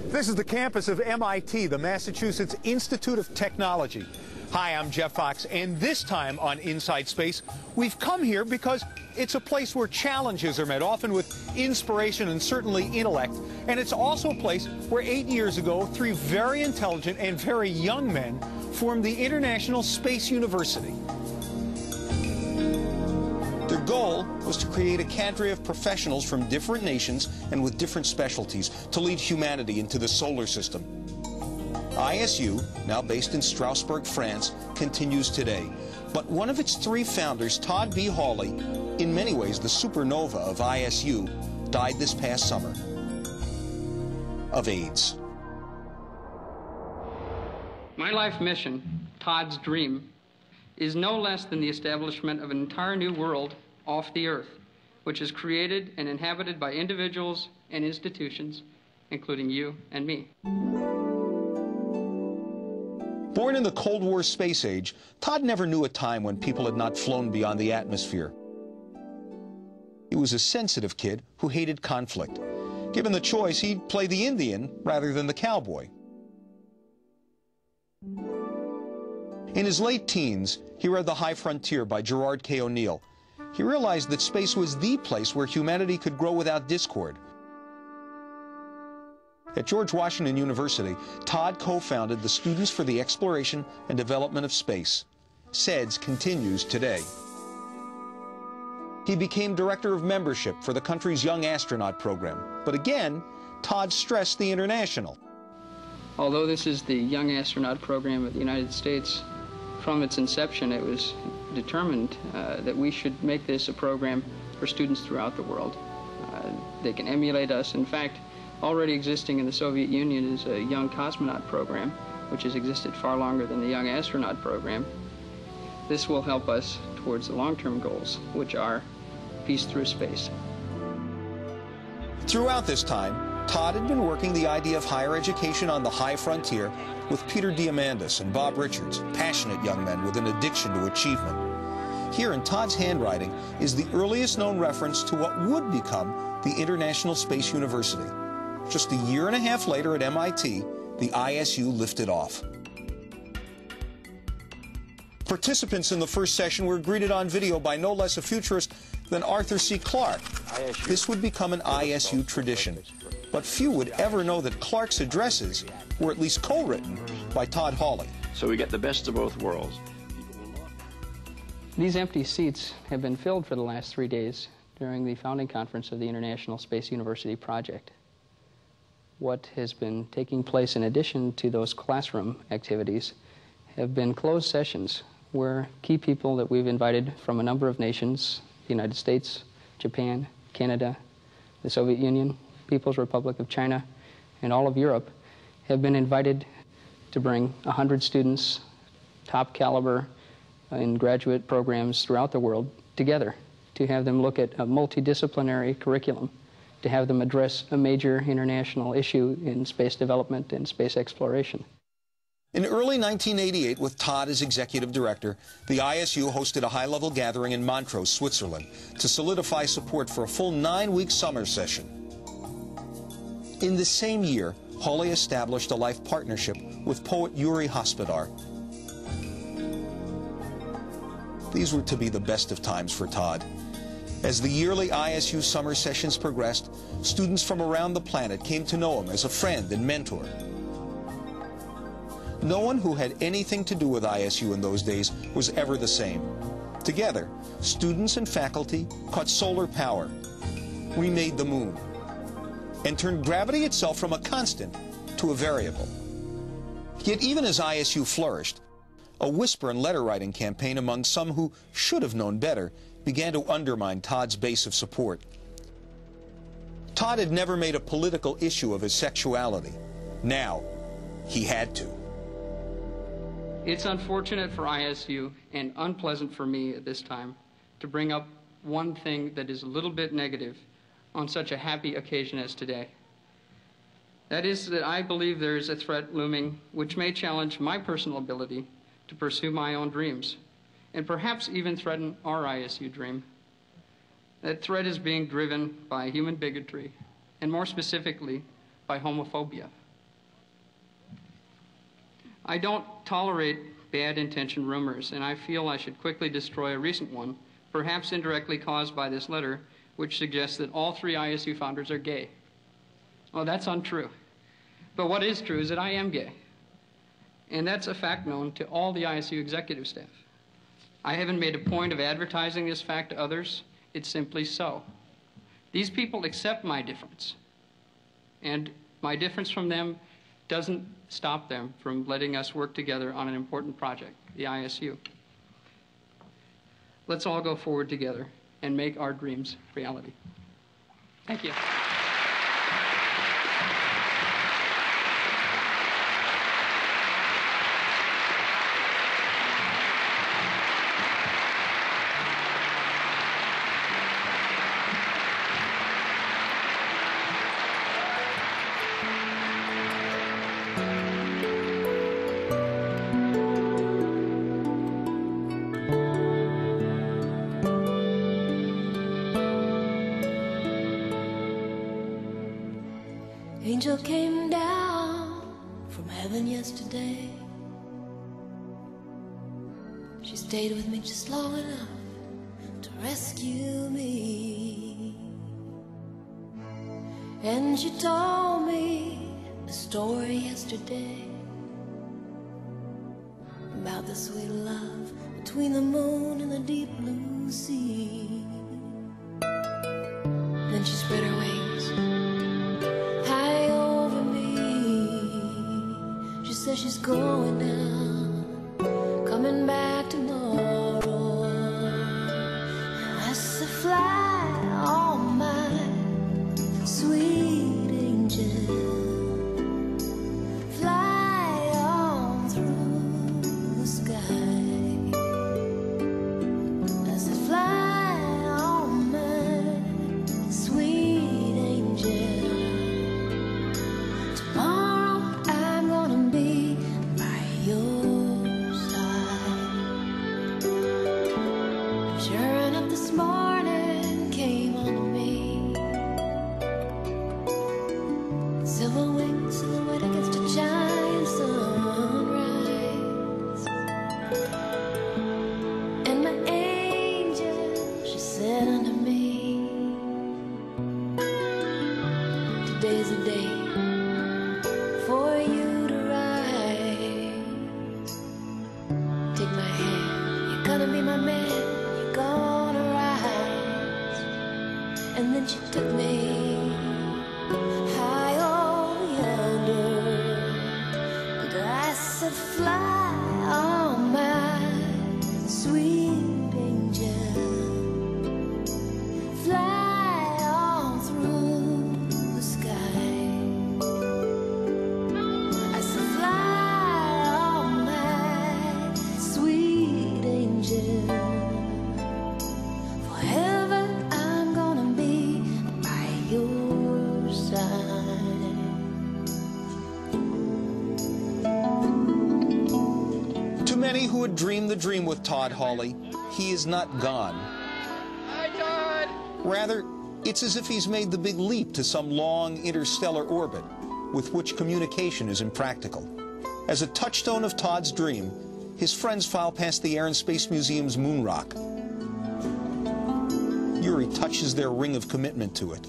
This is the campus of MIT, the Massachusetts Institute of Technology. Hi, I'm Jeff Fox, and this time on Inside Space, we've come here because it's a place where challenges are met, often with inspiration and certainly intellect. And it's also a place where 8 years ago, 3 very intelligent and very young men formed the International Space University. Their goal was to create a cadre of professionals from different nations and with different specialties to lead humanity into the solar system. ISU, now based in Strasbourg, France, continues today. But one of its 3 founders, Todd B. Hawley, in many ways the supernova of ISU, died this past summer of AIDS. My life mission, Todd's dream, is no less than the establishment of an entire new world off the Earth, which is created and inhabited by individuals and institutions, including you and me. Born in the Cold War space age, Todd never knew a time when people had not flown beyond the atmosphere. He was a sensitive kid who hated conflict. Given the choice, he'd play the Indian rather than the cowboy. In his late teens, he read The High Frontier by Gerard K. O'Neill. He realized that space was the place where humanity could grow without discord. At George Washington University, Todd co-founded the Students for the Exploration and Development of Space. SEDS continues today. He became director of membership for the country's Young Astronaut program. But again, Todd stressed the international. Although this is the Young Astronaut program of the United States, from its inception it was determined that we should make this a program for students throughout the world. They can emulate us. In fact, already existing in the Soviet Union is a Young Cosmonaut program, which has existed far longer than the Young Astronaut program. This will help us towards the long-term goals, which are peace through space. Throughout this time, Todd had been working the idea of higher education on the high frontier with Peter Diamandis and Bob Richards, passionate young men with an addiction to achievement. Here in Todd's handwriting is the earliest known reference to what would become the International Space University. Just a year and a half later at MIT, the ISU lifted off. Participants in the first session were greeted on video by no less a futurist than Arthur C. Clarke. This would become an ISU tradition. But few would ever know that Clarke's addresses were at least co-written by Todd Hawley. So we get the best of both worlds. These empty seats have been filled for the last 3 days during the founding conference of the International Space University project. What has been taking place in addition to those classroom activities have been closed sessions where key people that we've invited from a number of nations, the United States, Japan, Canada, the Soviet Union, People's Republic of China, and all of Europe, have been invited to bring 100 students, top caliber in graduate programs throughout the world, together to have them look at a multidisciplinary curriculum, to have them address a major international issue in space development and space exploration. In early 1988, with Todd as executive director, the ISU hosted a high-level gathering in Montreux, Switzerland, to solidify support for a full 9-week summer session. In the same year, Hawley established a life partnership with poet Yuri Hospodar. These were to be the best of times for Todd. As the yearly ISU summer sessions progressed, students from around the planet came to know him as a friend and mentor. No one who had anything to do with ISU in those days was ever the same. Together, students and faculty caught solar power, remade the moon, and turned gravity itself from a constant to a variable. Yet even as ISU flourished, a whisper and letter-writing campaign among some who should have known better began to undermine Todd's base of support. Todd had never made a political issue of his sexuality. Now, he had to. It's unfortunate for ISU and unpleasant for me at this time to bring up one thing that is a little bit negative on such a happy occasion as today. That is that I believe there is a threat looming which may challenge my personal ability to pursue my own dreams, and perhaps even threaten our ISU dream. That threat is being driven by human bigotry, and more specifically, by homophobia. I don't tolerate bad-intentioned rumors, and I feel I should quickly destroy a recent one, perhaps indirectly caused by this letter, which suggests that all 3 ISU founders are gay. Well, that's untrue. But what is true is that I am gay. And that's a fact known to all the ISU executive staff. I haven't made a point of advertising this fact to others. It's simply so. These people accept my difference. And my difference from them doesn't stop them from letting us work together on an important project, the ISU. Let's all go forward together and make our dreams reality. Thank you. Angel came down from heaven yesterday. She stayed with me just long enough to rescue me. And she told me a story yesterday about the sweet love between the moon and the deep blue sea. Then she spread her wings says she's going now, coming back tomorrow. I said, fly on my sweet angel, fly on through the sky. I said, fly on my sweet angel. Tomorrow I'm gonna be your side. Sure enough, this morning came on to me. Silver wings silhouette against a giant sunrise. And my angel, she said unto me, today's a day for you to rise. Take my hand, you're gonna be my man, you're gonna rise. And then she took me high over yonder. And I said, fly on my sweet angel, fly on through the sky. I said, fly on my sweet angel. Forever I'm gonna be by your side. To many who had dreamed the dream with Todd Hawley, he is not gone. Hi, Todd! Rather, it's as if he's made the big leap to some long interstellar orbit with which communication is impractical. As a touchstone of Todd's dream, his friends file past the Air and Space Museum's moon rock. Yuri touches their ring of commitment to it.